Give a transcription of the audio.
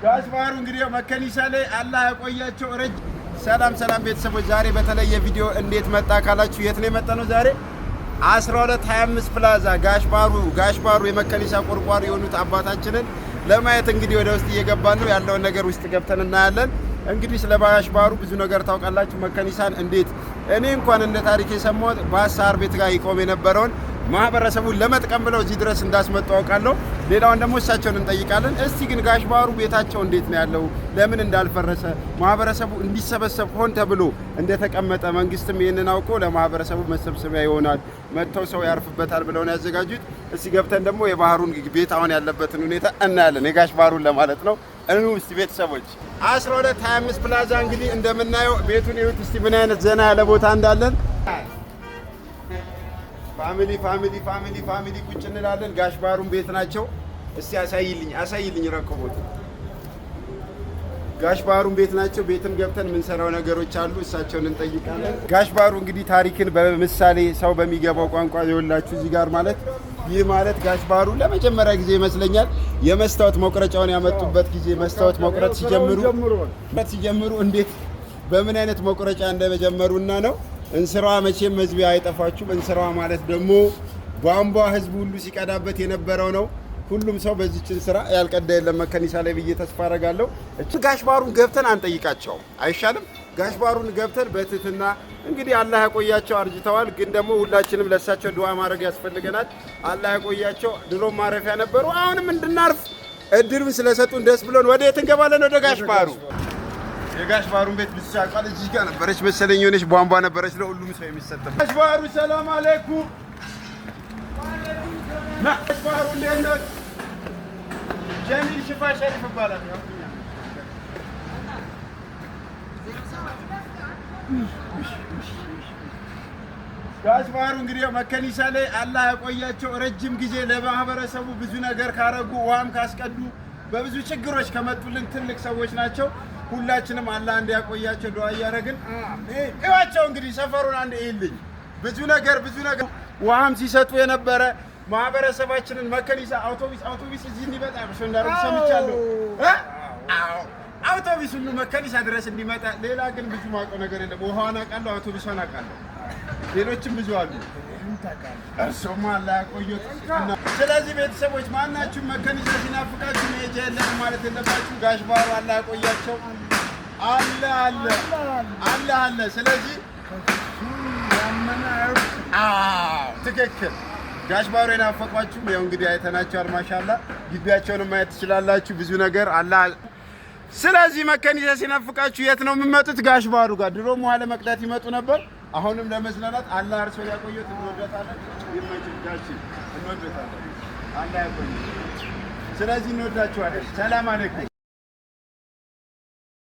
ጋሽ ባህሩ እንግዲህ መከኒሳ ላይ አላህ ያቆያቸው ረጅ ሰላም ቤተሰቦች፣ ዛሬ በተለየ ቪዲዮ እንዴት መጣ ካላችሁ የት ነው የመጣነው? ዛሬ 1225 ፕላዛ ጋሽ ባህሩ የመከኒሳ ቆርቋሪ የሆኑት አባታችንን ለማየት እንግዲህ ወደ ውስጥ እየገባን ነው። ያለውን ነገር ውስጥ ገብተን እናያለን። እንግዲህ ስለ ጋሽ ባህሩ ብዙ ነገር ታውቃላችሁ። መከኒሳን እንዴት እኔ እንኳን እንደ ታሪክ የሰማሁት ባሳር ቤት ጋር ይቆም የነበረውን ማህበረሰቡን ለመጥቀም ብለው እዚህ ድረስ እንዳስመጡ አውቃለሁ። ሌላውን ደግሞ እሳቸውን እንጠይቃለን። እስቲ ግን ጋሽ ባህሩ ቤታቸው እንዴት ነው ያለው? ለምን እንዳልፈረሰ ማህበረሰቡ እንዲሰበሰብ ሆን ተብሎ እንደተቀመጠ መንግስትም ይሄንን አውቆ ለማህበረሰቡ መሰብሰቢያ ይሆናል መጥተው ሰው ያርፍበታል ብለው ነው ያዘጋጁት። እስቲ ገብተን ደግሞ የባህሩን ቤት አሁን ያለበትን ሁኔታ እናያለን። የጋሽ ባህሩን ለማለት ነው። እኑ እስቲ ቤተሰቦች 1225 ፕላዛ እንግዲህ እንደምናየው ቤቱን ይሁት እስቲ ምን አይነት ዘና ያለ ቦታ እንዳለን ፋሚሊ ቁጭ እንላለን። ጋሽ ባህሩን ቤት ናቸው። እስቲ አሳይልኝ ረከቦት ጋሽ ባህሩን ቤት ናቸው። ቤትም ገብተን የምንሰራው ነገሮች አሉ። እሳቸውን እንጠይቃለን። ጋሽ ባህሩ እንግዲህ ታሪክን በምሳሌ ሰው በሚገባው ቋንቋ ይወላችሁ እዚህ ጋር ማለት ይህ ማለት ጋሽ ባህሩ ለመጀመሪያ ጊዜ ይመስለኛል የመስታወት መቁረጫውን ያመጡበት ጊዜ መስታወት መቁረጥ ሲጀምሩ እንዴት በምን አይነት መቁረጫ እንደጀመሩና ነው። እንስራዋ መቼም መዝቢያ አይጠፋችሁም። እንስራዋ ማለት ደግሞ ቧንቧ ህዝቡ ሁሉ ሲቀዳበት የነበረው ነው። ሁሉም ሰው በዚህችን ስራ ያልቀዳ የለም መከኒሳ ላይ ብዬ ተስፋ አደርጋለሁ። ጋሽ ባህሩን ገብተን አንጠይቃቸው አይሻልም? ጋሽ ባህሩን ገብተን በትህትና እንግዲህ አላህ ያቆያቸው። አርጅተዋል፣ ግን ደግሞ ሁላችንም ለእሳቸው ዱዓ ማድረግ ያስፈልገናል። አላህ ያቆያቸው። ድሮም ማረፊያ ነበሩ። አሁንም እንድናርፍ እድሉን ስለሰጡን ደስ ብሎን ወደ የት እንገባለን? ወደ ጋሽ ባህሩ። የጋሽ ባህሩን ቤት ብዙ ያውቃል። እዚህ ጋር ነበረች መሰለኝ የሆነች ቧንቧ ነበረች ለሁሉም ሰው የሚሰጠው። ጋሽ ባህሩ ሰላም አለይኩም። ጋሽ ባህሩ እንዴት ነህ? ጀሚል ሽፋ ሸሪፍ ይባላል። ጋሽ ባህሩ እንግዲህ መከኒሳ ላይ አላህ ያቆያቸው። ረጅም ጊዜ ለማህበረሰቡ ብዙ ነገር ካረጉ ውሃም ካስቀዱ በብዙ ችግሮች ከመጡልን ትልቅ ሰዎች ናቸው። ሁላችንም አላህ እንዲያቆያቸው ዱዓ እያደረግን እዋቸው። እንግዲህ ሰፈሩን አንድ ይልኝ ብዙ ነገር ውሃም ሲሰጡ የነበረ ማህበረሰባችንን መከኒሳ አውቶቡስ እዚህ እንዲመጣ ብሶ እንዳረግ ሰምቻለሁ። አውቶቡስ ሁሉ መከኒሳ ድረስ እንዲመጣ። ሌላ ግን ብዙ ማውቀው ነገር የለም። ውሃውን አውቃለሁ፣ አውቶቡስን አውቃለሁ፣ ሌሎችም ብዙ አሉ። እርሶማ አላህ ያቆየት። ስለዚህ ቤተሰቦች ማናችሁ መከኒሳ ሲናፍቃችሁ መሄጃ የለም ማለት የለባችሁ። ጋሽ ባህሩ አላህ ያቆያቸው። አለ። ስለዚህ ትክክል ጋሽ ባህሩ የናፈቋችሁ ያው እንግዲህ አይተናቸዋል። ማሻአላህ ግቢያቸውን ማየት ትችላላችሁ። ብዙ ነገር አላህ። ስለዚህ መከኒሳ ሲናፍቃችሁ የት ነው የምትመጡት? ጋሽ ባህሩ ጋር። ድሮም ውሃ ለመቅዳት ይመጡ ነበር። አሁንም ለመዝናናት አላህ እርሶ ያቆየት። እንወዳታለን። ይመችዳችሁ። እንወዳታለን። አላህ ያቆየት። ስለዚህ እንወዳችኋለን። ሰላም አለይኩም።